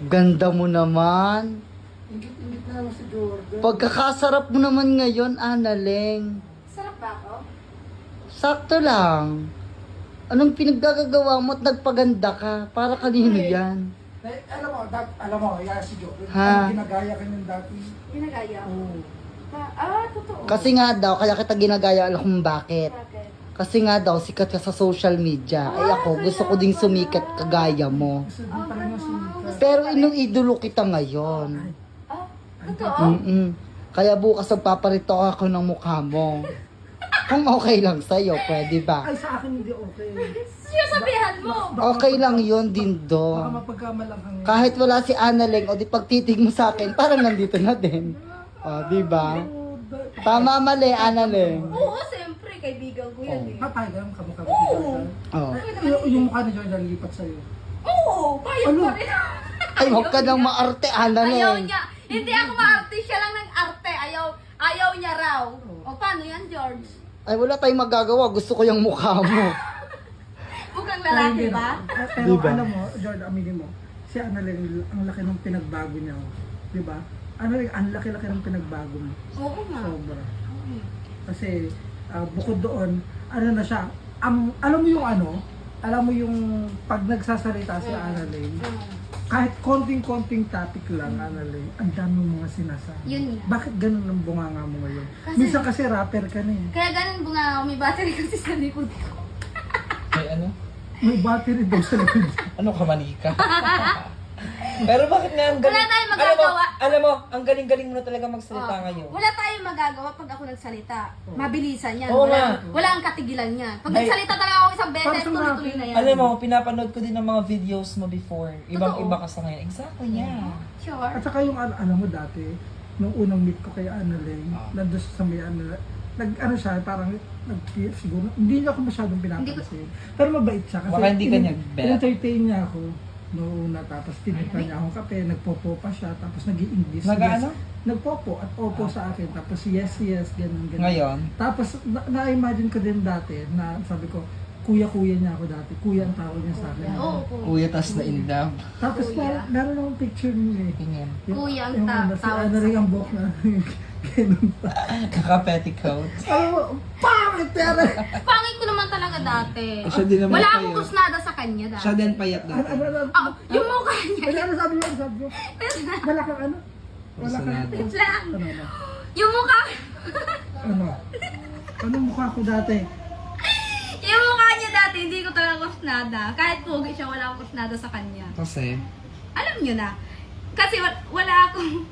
Ganda mo naman. Ingit-ingit na naman si Jordan. Pagkakasarap mo naman ngayon, Analeng. Sarap ba ako? Sakto lang. Anong pinaggagawa mo at nagpaganda ka? Para kanino yan? Alam mo, yan si Jordan. Ha? Ginagaya ka ng dati. Ginagaya ako. Oo. Totoo. Kasi nga daw, kaya kita ginagaya, alam kung bakit. Bakit? Kasi nga daw, sikat ka sa social media. Ay ako, gusto ko ding sumikat kagaya mo. Gusto din talaga sumikat. Pero inong idolo kita ngayon. Totoo? Kaya bukas magpaparito ako ng mukha mo. Kung okay lang sa'yo, pwede ba? Ay, sa akin hindi okay. Sinasabihan mo. Okay lang yun, Baka Dindo. mapagkamalang kang... Kahit wala si Analeng, o di pagtitig mo sa akin, parang nandito na din. O, di ba? Tama mali, Analeng. Oo, siyempre. Kaibigan ko yan eh. Papayag lang kamukha mo si Jordan. Oh. Yung mukha ni Jordan lipat sa'yo. Oo, payag Ano? pa rin. Ay, huwag ka nang maarte, Ayaw Analeng. niya. Hindi ako maarte. Siya lang ng arte. Ayaw niya raw. O paano yan, George? Ay, wala tayong magagawa. Gusto ko yung mukha mo. Mukhang Pero lalaki hindi ba? na. Pero Diba? alam mo, Jordan, aminin mo, si Annalyn, ang laki ng pinagbago niya. Di ba? Annalyn, ang laki-laki ng pinagbago mo. Oo nga. Sobra. Kasi bukod doon, ano na siya, alam mo yung alam mo yung pag nagsasalita si Annalyn, kahit konting-konting topic lang, Annalyn, ang dami mong mga sinasabi. Yun nga. Bakit ganun ang bunganga mo ngayon? Kasi- Minsan kasi rapper ka na eh. Kaya ganun bunga ako. May battery kasi sa likod ko. May ano? May battery daw sa likod. Ano ka, manika? Pero bakit nga ang galing? Wala tayong magagawa. Alam mo, ang galing-galing mo na talaga magsalita ngayon. Wala tayong magagawa pag ako nagsalita. Mabilisan yan. Oo nga. Wala ang katigilan niya. Pag May- nagsalita talaga ako isang beses, Parang tuloy-tuloy na yan. Alam mo, pinapanood ko din ang mga videos mo before. Ibang-iba ka sa ngayon. Exactly, yeah. Sure. At saka yung alam mo dati, nung unang meet ko kay Annalyn, nandun sa may siya, parang siguro, hindi niya ako masyadong pinapansin. Pero mabait siya kasi Baka hindi ka niya bet. entertain niya ako noong una, tapos tinipra niya akong kape, nagpopo pa siya, tapos nag-i-English. Nag-ano? Nagpopo at opo sa akin, tapos yes, ganun. Ngayon? Tapos na-imagine ko din dati na sabi ko, kuya-kuya niya ako dati, kuya ang tawag niya sa akin. Oo, Kuya, tas na in love. Tapos Kuya. meron akong picture niya eh. Tingin. Kuya ang yung si tawag ano sa rin ang buhok na ganun pa. Kaka-petticoat. Alam mo, pangit pero. Pangit ko naman talaga dati. Siya din naman Wala kayo. akong kusnada sa kanya dati. din payat Yung mukha niya. Ano sabi niyo? Sabi niyo? Wala kang ano? Wala kang Personado. Wait lang. ano? Yung mukha. Ano? Ano mukha ko dati? Yung mukha niya dati, hindi ko talaga kusnada. Kahit pogi siya, wala akong kusnada sa kanya. Kasi? Alam niyo na. Kasi wala akong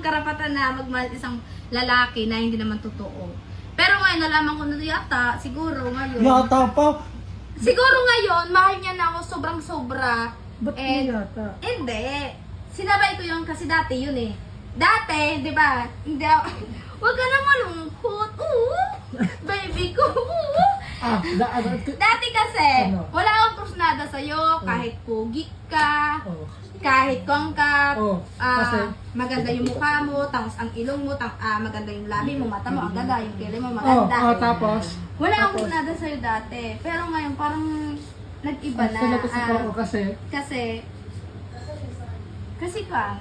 karapatan na magmahal isang lalaki na hindi naman totoo. Pero ngayon, nalaman ko na yata, siguro ngayon. Yata pa. Siguro ngayon, mahal niya na ako sobrang-sobra. Ba't Eh, yata? Hindi. Sinabay ko yun kasi dati yun eh. Dati, di ba? Hindi ako, huwag ka na malungkot. Oo. Baby ko. Oo. Dati kasi, Ano? wala akong krusnada sa'yo, kahit pogi ka, Oh. kahit kwangkap, Oh, kasi? maganda yung mukha mo, tangos ang ilong mo, maganda yung labi mo, mata mo, ang ganda, yung kilay mo, Oh, maganda. tapos? Wala akong krusnada sa'yo dati. Pero ngayon, parang nag-iba na. Sinapasok ako kasi, Kasi ka,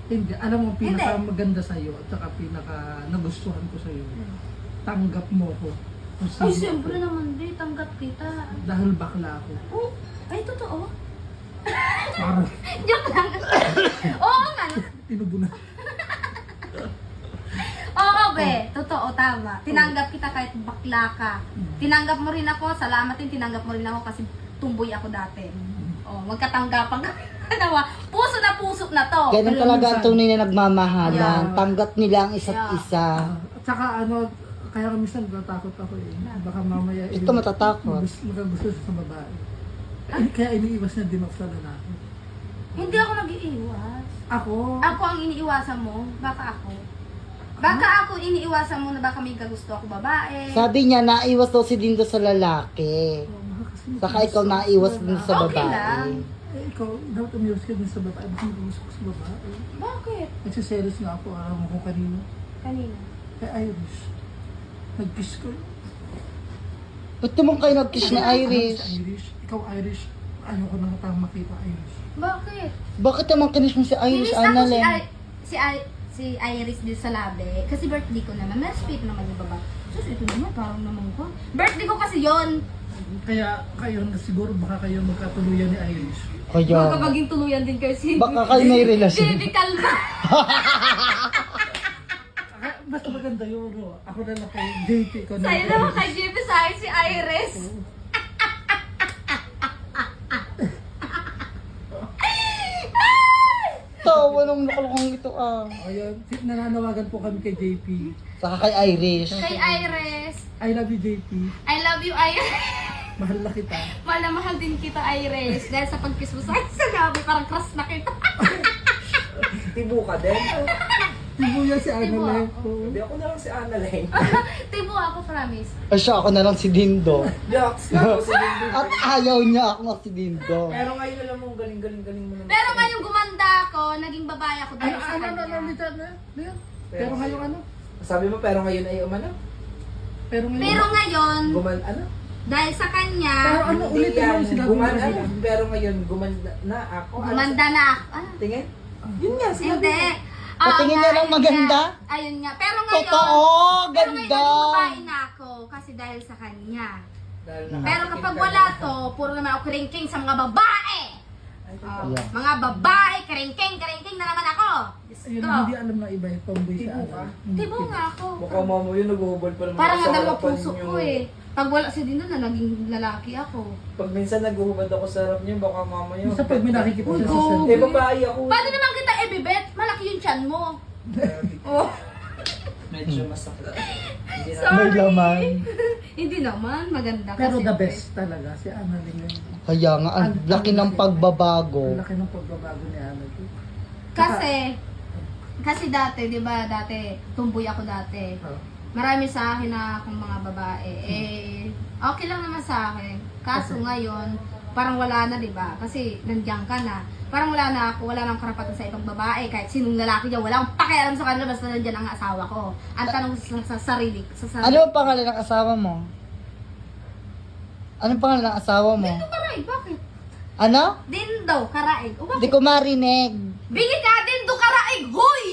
hindi, alam mo, pinaka Hindi. maganda sa'yo at saka pinaka nagustuhan ko sa'yo. Tanggap mo ko. Kung ay sino siyempre ako. naman di, tanggap kita. Dahil bakla ako. Oh, ay totoo. Parang Joke lang. Oo nga. tinubunan. Oo, be. Totoo, tama. Tinanggap kita kahit bakla ka. Tinanggap mo rin ako. Salamat din, tinanggap mo rin ako kasi tumboy ako dati. Oh, magkatanggapan kami. Dalawa. Puso na puso na to. Ganun talaga ang tunay na nagmamahalan. Yeah. Tanggap nila ang isa't Yeah. isa. At saka kaya minsan natatakot ako eh. Baka mamaya Ito matatakot. gusto sa babae. Kaya iniiwas na din ako sa lalaki. Hindi ako nag-iiwas. Ako? Ako ang iniiwasan mo. Baka ako. Baka ako iniiwasan mo na baka may kagusto ako babae. Sabi niya, naiwas daw si Dindo sa lalaki. Saka ikaw naiwas din sa Okay babae. lang. Eh, ikaw, dapat umiwas ka din sa babae. Bakit hindi gusto ko sa babae? Bakit? Nagsiselos nga ako, alam mo kung kanino. Kanina. Kay Irish. Nag-kiss ko. Ba't naman kayo nag-kiss na Sa Irish? Irish. Ikaw Irish. Ano ko nang tama kita Irish. Bakit? Bakit naman kinis mo si Irish, Kinis ako Annalyn? si Iris din sa labi. Kasi birthday ko naman. Mas sweet naman yung baba. Sus, ito naman, parang naman ko. Birthday ko kasi yon. Kaya kayo siguro baka kayo magkatuluyan ni Irish. Baka Kaya, maging tuluyan din kayo si baka kayo may relasyon. Baby Calma. Mas maganda yun, no? Ako na lang kay JP ko na. Sa'yo naman kay JP, sa akin si Iris. tawa nung nakalukang ito Ayun, nananawagan po kami kay JP. Saka kay Irish. Kay Iris. I love you, JP. I love you, Iris. Mahal na kita. Mahal na mahal din kita, Iris. Dahil sa pag-kiss mo sa akin sa labi, parang crush na kita. Tibo ka din. Tibuya si Tibo Annalyn. ako. Hindi ako na lang si Annalyn. Tibo ako, promise. Ay siya, ako na lang si Dindo. Jokes na ako si Dindo. At ayaw niya ako si Dindo. Pero ngayon alam mo, galing-galing mo naman. Pero ngayong gumanda ako, naging babae ako dahil sa kanya. Litan. Pero ngayon ano? Sabi mo, pero ngayon ay umano? Pero ngayon. Pero ngayon, Ano? dahil sa kanya, Pero ano Hindi ulit yung yan. sinabi mo Gumana, kanina? pero ngayon, gumanda na ako. Ano gumanda na ako. sa- Tingin? Yun nga, sinabi Hindi. mo. Patingin niya lang ayun maganda? nga. Ayun nga. Pero ngayon, Totoo, pero ngayon ganda. naging babae na ako kasi dahil sa kanya. Dahil Pero nakatikim kapag ka wala na. to, puro naman ako kringking sa mga babae. Yeah. Mga babae, kringking na naman ako. Diyos Ayun, ko. hindi alam na iba yung tomboy sa Tibo ka? Annalyn. Tibo nga ako. Mukha mo yun, nag-uhubol pa naman. Parang sa ang dalawa harapan puso niyo. ko eh. Pag wala si Dino na, naging lalaki ako. Pag minsan nag-uhubad ako sa harap niyo, baka mama yun. Minsan pag may nakikita Uy, siya sa go. cellphone. Eh, babae ako. Paano naman kita ebibet? Malaki yung tiyan mo. Oh, Medyo masakit. Hindi na. sorry. May laman. Hindi naman, maganda Pero kasi. the best talaga si Annalyn ngayon. Kaya nga, ang laki ng pagbabago. Ang laki ng pagbabago ni Annalyn. Kasi dati, di ba, dati, tumboy ako dati. Marami sa akin na akong mga babae. Eh, okay lang naman sa akin. Kaso ngayon, parang wala na, di ba? Kasi nandiyan ka na. Parang wala na ako, wala nang karapatan sa ibang babae. Kahit sinong lalaki dyan, wala akong pakialam sa kanila, basta nandiyan ang asawa ko. Ang tanong sa sarili, sa sarili. Ano ang pangalan ng asawa mo? Anong pangalan ng asawa mo? Dindo karaig, bakit? Ano? Dindo karaig. O Hindi bakit? ko marinig. Bigit ka, dindo karaig, huy!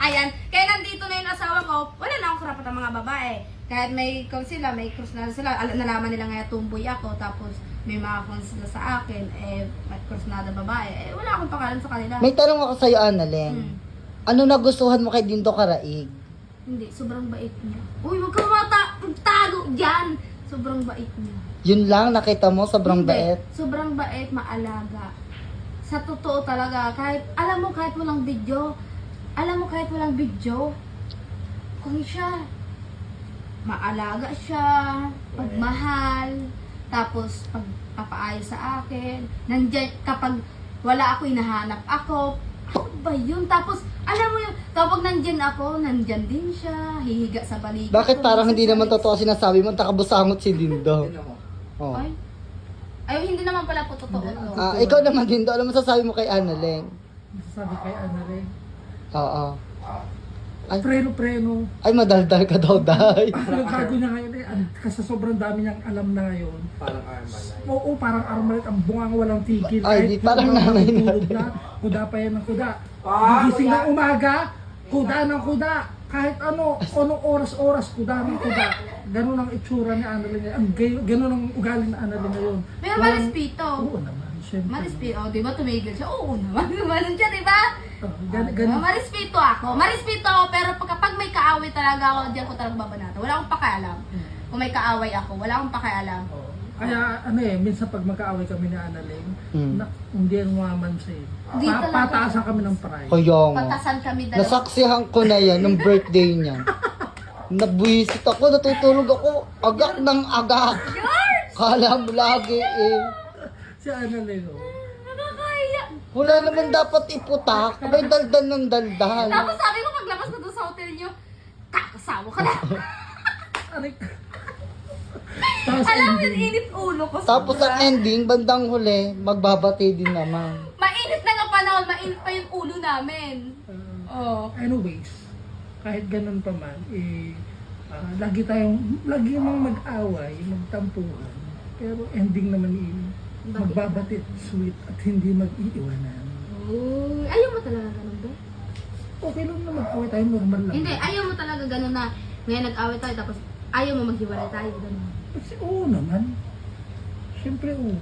Ayan, kaya nandito na yung asawa ko, wala na akong karapatan mga babae. Kahit may kung sila, may crush na sila, nalaman nila nga tumboy ako, tapos may mga kung sila sa akin, eh, may crush na na babae, eh, wala akong pakalan sa kanila. May tanong ako sa'yo, Annalyn. Hmm. Ano nagustuhan mo kay Dindo Karaig? Hindi, sobrang bait niya. Uy, huwag kang magtago dyan! Sobrang bait niya. Yun lang, nakita mo, sobrang Hindi, bait. sobrang bait, maalaga. Sa totoo talaga, kahit, alam mo kahit walang video, kung siya, maalaga siya, pagmahal, tapos pagpapaayos sa akin, nandyan, kapag wala ako, hinahanap ako, ano ba yun? Tapos, alam mo yun, kapag nandyan ako, nandyan din siya, hihiga sa balikat. Bakit ko, parang hindi naman sasalit- totoo sinasabi mo, takabusangot si Dindo? Yun ako. Oh. Ay, hindi naman pala po totoo to. Ikaw naman, Dindo, ano masasabi mo kay Annalyn? Sabi kay Annalyn, Oo. Ay, preno. ay madaldal ka daw, Day. Yung bago niya ngayon eh, kasi sobrang dami niyang alam na ngayon. Parang Armalite. Oo, parang Armalite, ang bungang walang tigil. Ay, di, parang yung nanay natutulog natin. na, kuda pa yan ng kuda. Ah, Gigising kuda. ng umaga, kuda ng kuda. Kahit anong oras-oras, kuda ng kuda. Ganun ang itsura ni Annalyn. Ganun ang ugali ni Annalyn ngayon. Pero Walang- malispito. Oo naman, syempre. Marispito, oh, di ba tumigil siya? Oo naman, gumanon siya, di ba? Ganun. Marispito ako, pero kapag may kaaway talaga ako, diyan ko talaga babanata. Wala akong pakialam. Kung may kaaway ako, wala akong pakialam. Kaya minsan pag magkaaway kami ni Annalyn, hindi yan mamansin. Di talaga. Pataasan kami ng pride. Kaya nga. Patasan kami dalawa. Nasaksihan ko na yan nung birthday niya. Nabuisit ako, natutulog ako, agak ng agak. Kala mo lagi eh. Si Annalyn, Nakakaya. Wala naman dapat iputak, may daldal ng daldal. Tapos sabi ko, paglabas ko doon sa hotel niyo, kakasawa ka na. Aray. Tapos Alam mo, ending. init ulo ko. Tapos sobra. ang ending, bandang huli, magbabati din naman. Mainit na nga panahon, mainit pa yung ulo namin. Oh. Anyways, kahit ganun pa man, lagi mong mag-away, magtampuhan. Pero ending naman yun. Bakit? Magbabatit, sweet, at hindi mag-iiwanan. Uy, ayaw mo talaga ganun, be? Okay lang na mag-away tayo, normal lang. Hindi, ayaw mo talaga ganun na ngayon nag-away tayo tapos ayaw mo maghiwalay tayo. Ganun. Kasi oo naman. Siyempre oo.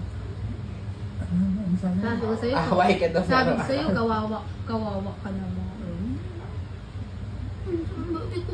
Ano sabi? Sabi ko sa'yo, Away ka daw. sabi ko sa'yo, kawawa ka naman. Sabi ko,